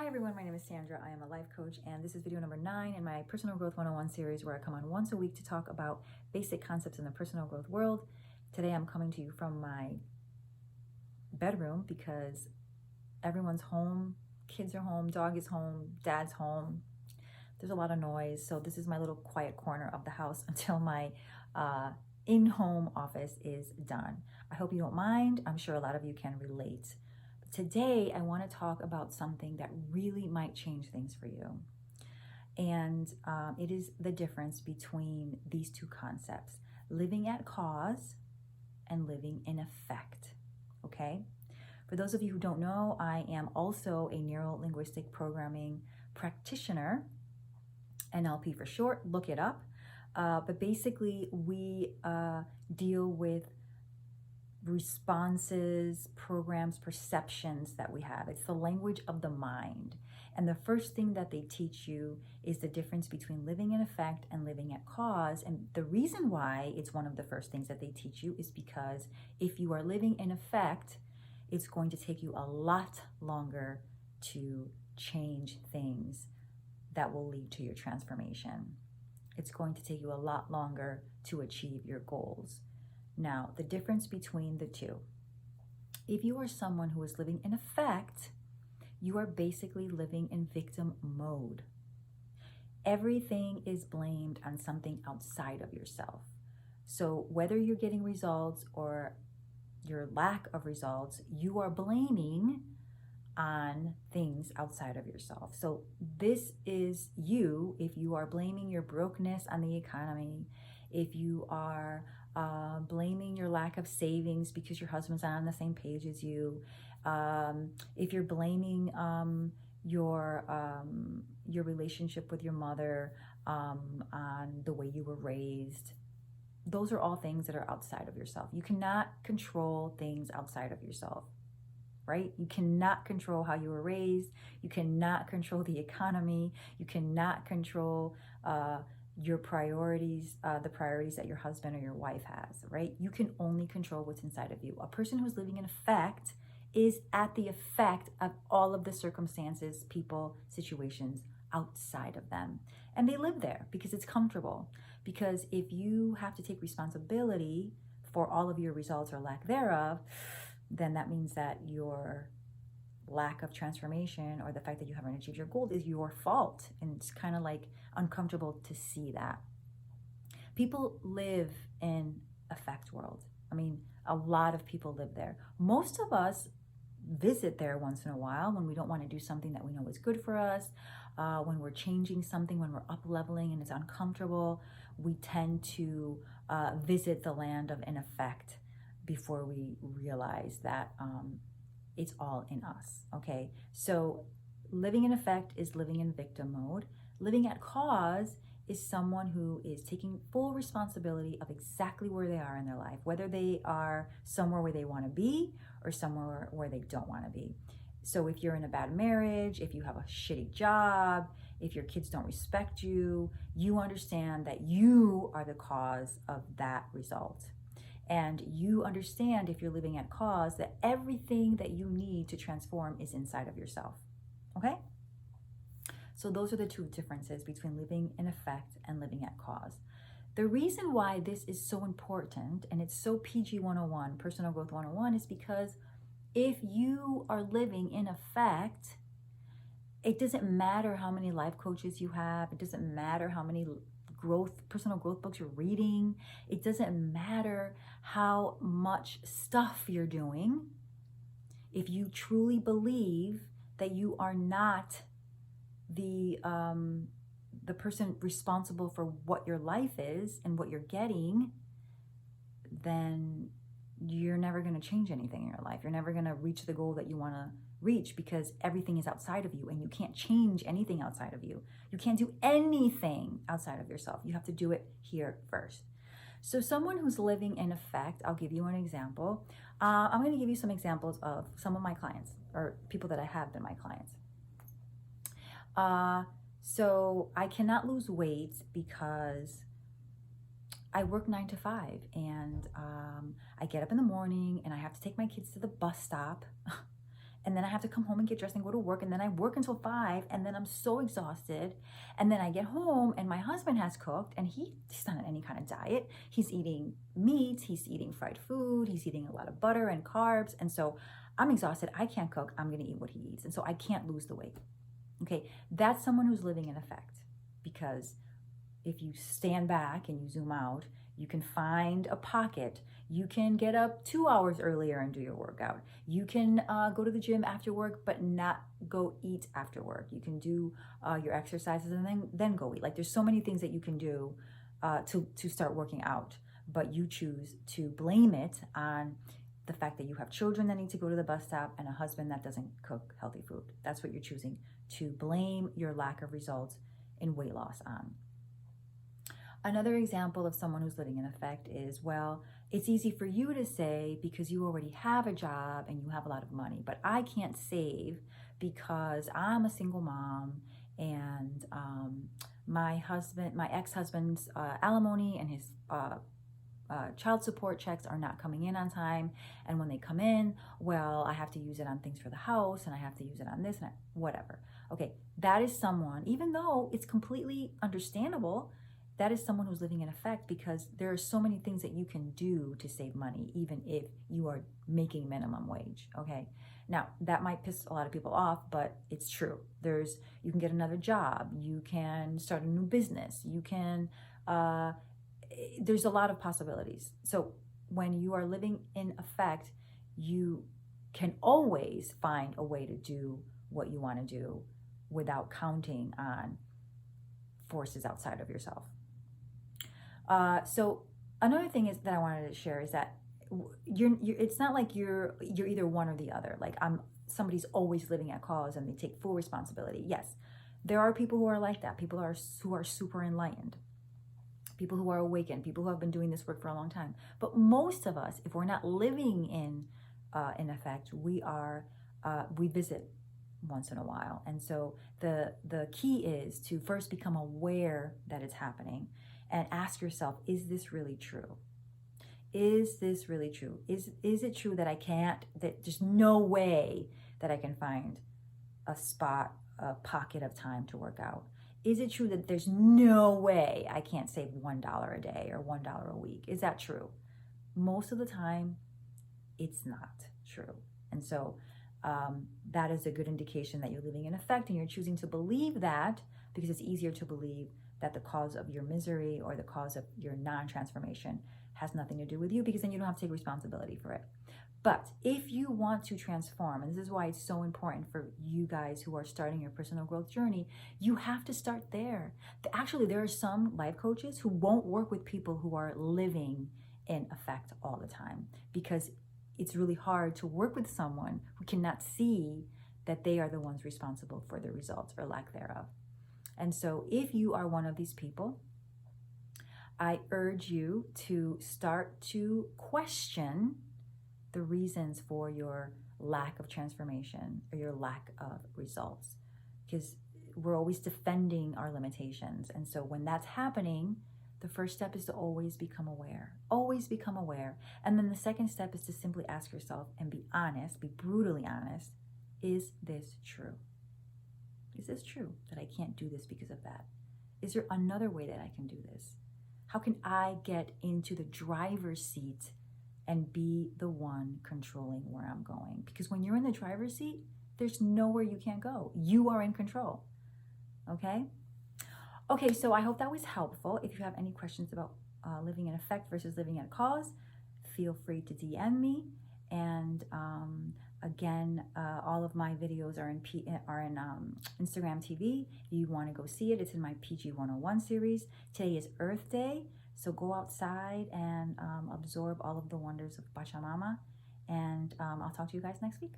everyone, my name is Sandra. I am a life coach, and this is video number 9 in my Personal Growth 101 series, where I come on once a week to talk about basic concepts in the personal growth world. Today I'm coming to you from my bedroom because everyone's home, kids are home, dog is home, dad's home. There's a lot of noise, so this is my little quiet corner of the house until my in-home office is done. I hope you don't mind. I'm sure a lot of you can relate. Today, I want to talk about something that really might change things for you. And it is the difference between these two concepts, living at cause and living in effect, okay? For those of you who don't know, I am also a neuro-linguistic programming practitioner, NLP for short, look it up. But basically, we deal with responses, programs, perceptions that we have. It's the language of the mind. And the first thing that they teach you is the difference between living in effect and living at cause. And the reason why it's one of the first things that they teach you is because if you are living in effect, it's going to take you a lot longer to change things that will lead to your transformation. It's going to take you a lot longer to achieve your goals. Now, the difference between the two. If you are someone who is living in effect, you are basically living in victim mode. Everything is blamed on something outside of yourself. So whether you're getting results or your lack of results, you are blaming on things outside of yourself. So this is you if you are blaming your brokenness on the economy, if you are blaming your lack of savings because your husband's not on the same page as you, if you're blaming your relationship with your mother on the way you were raised, those are all things that are outside of yourself. You cannot control things outside of yourself, right? You cannot control how you were raised. You cannot control the economy. You cannot control your priorities, the priorities that your husband or your wife has, right? You can only control what's inside of you. A person who's living in effect is at the effect of all of the circumstances, people, situations outside of them. And they live there because it's comfortable. Because if you have to take responsibility for all of your results or lack thereof, then that means that your lack of transformation or the fact that you haven't achieved your goal is your fault. And it's kind of like uncomfortable to see that. People live in effect world. I mean, a lot of people live there. Most of us visit there once in a while when we don't want to do something that we know is good for us, when we're changing something, when we're up leveling and it's uncomfortable, we tend to visit the land of in effect before we realize that it's all in us, okay? So living in effect is living in victim mode. Living at cause is someone who is taking full responsibility of exactly where they are in their life, whether they are somewhere where they want to be or somewhere where they don't want to be. So if you're in a bad marriage, if you have a shitty job, if your kids don't respect you, you understand that you are the cause of that result. And you understand, if you're living at cause, that everything that you need to transform is inside of yourself, okay? So those are the two differences between living in effect and living at cause. The reason why this is so important, and it's so PG 101, Personal Growth 101, is because if you are living in effect, it doesn't matter how many life coaches you have, it doesn't matter how many personal growth books you're reading. It doesn't matter how much stuff you're doing. If you truly believe that you are not the person responsible for what your life is and what you're getting, then you're never going to change anything in your life. You're never going to reach the goal that you want to reach because everything is outside of you and you can't change anything outside of you. You can't do anything outside of yourself. You have to do it here first. So someone who's living in effect, I'll give you an example. I'm going to give you some examples of some of my clients or people that I have been my clients. So I cannot lose weight because I work 9 to 5 and I get up in the morning and I have to take my kids to the bus stop. and then I have to come home and get dressed and go to work, and then I work until 5, and then I'm so exhausted, and then I get home and my husband has cooked, and he's not on any kind of diet. He's eating meat, he's eating fried food, he's eating a lot of butter and carbs, and so I'm exhausted. I can't cook. I'm going to eat what he eats, and so I can't lose the weight. Okay, that's someone who's living in effect, because if you stand back and you zoom out, you can find a pocket. You can get up 2 hours earlier and do your workout. You can go to the gym after work, but not go eat after work. You can do your exercises and then go eat. Like, there's so many things that you can do to start working out, but you choose to blame it on the fact that you have children that need to go to the bus stop and a husband that doesn't cook healthy food. That's what you're choosing to blame your lack of results in weight loss on. Another example of someone who's living in effect is, well, it's easy for you to say because you already have a job and you have a lot of money, but I can't save because I'm a single mom, and my ex-husband's alimony and his child support checks are not coming in on time. And when they come in, well, I have to use it on things for the house, and I have to use it on this and whatever. Okay, that is someone, even though it's completely understandable, that is someone who's living in effect, because there are so many things that you can do to save money, even if you are making minimum wage, okay? Now, that might piss a lot of people off, but it's true. You can get another job, you can start a new business, you can, there's a lot of possibilities. So when you are living in effect, you can always find a way to do what you want to do without counting on forces outside of yourself. So another thing that I wanted to share is that it's not like you're either one or the other. Like, somebody's always living at cause and they take full responsibility. Yes, there are people who are like that. People who are super enlightened, people who are awakened, people who have been doing this work for a long time. But most of us, if we're not living in effect, we visit once in a while. And so the key is to first become aware that it's happening and ask yourself, is this really true? Is this really true? Is it true that that there's no way that I can find a pocket of time to work out? Is it true that there's no way I can't save $1 a day or $1 a week? Is that true? Most of the time, it's not true. And so that is a good indication that you're living in effect, and you're choosing to believe that because it's easier to believe that the cause of your misery or the cause of your non-transformation has nothing to do with you, because then you don't have to take responsibility for it. But if you want to transform, and this is why it's so important for you guys who are starting your personal growth journey, you have to start there. Actually, there are some life coaches who won't work with people who are living in effect all the time, because it's really hard to work with someone who cannot see that they are the ones responsible for the results or lack thereof. And so if you are one of these people, I urge you to start to question the reasons for your lack of transformation or your lack of results, because we're always defending our limitations. And so when that's happening, the first step is to always become aware. Always become aware. And then the second step is to simply ask yourself and be honest, be brutally honest. Is this true? Is this true that I can't do this because of that? Is there another way that I can do this? How can I get into the driver's seat and be the one controlling where I'm going? Because when you're in the driver's seat, there's nowhere you can't go. You are in control. Okay? Okay, so I hope that was helpful. If you have any questions about living in effect versus living at cause, feel free to DM me. And again, all of my videos are in Instagram TV. If you want to go see it, it's in my PG 101 series. Today is Earth Day, so go outside and absorb all of the wonders of Pachamama. And I'll talk to you guys next week.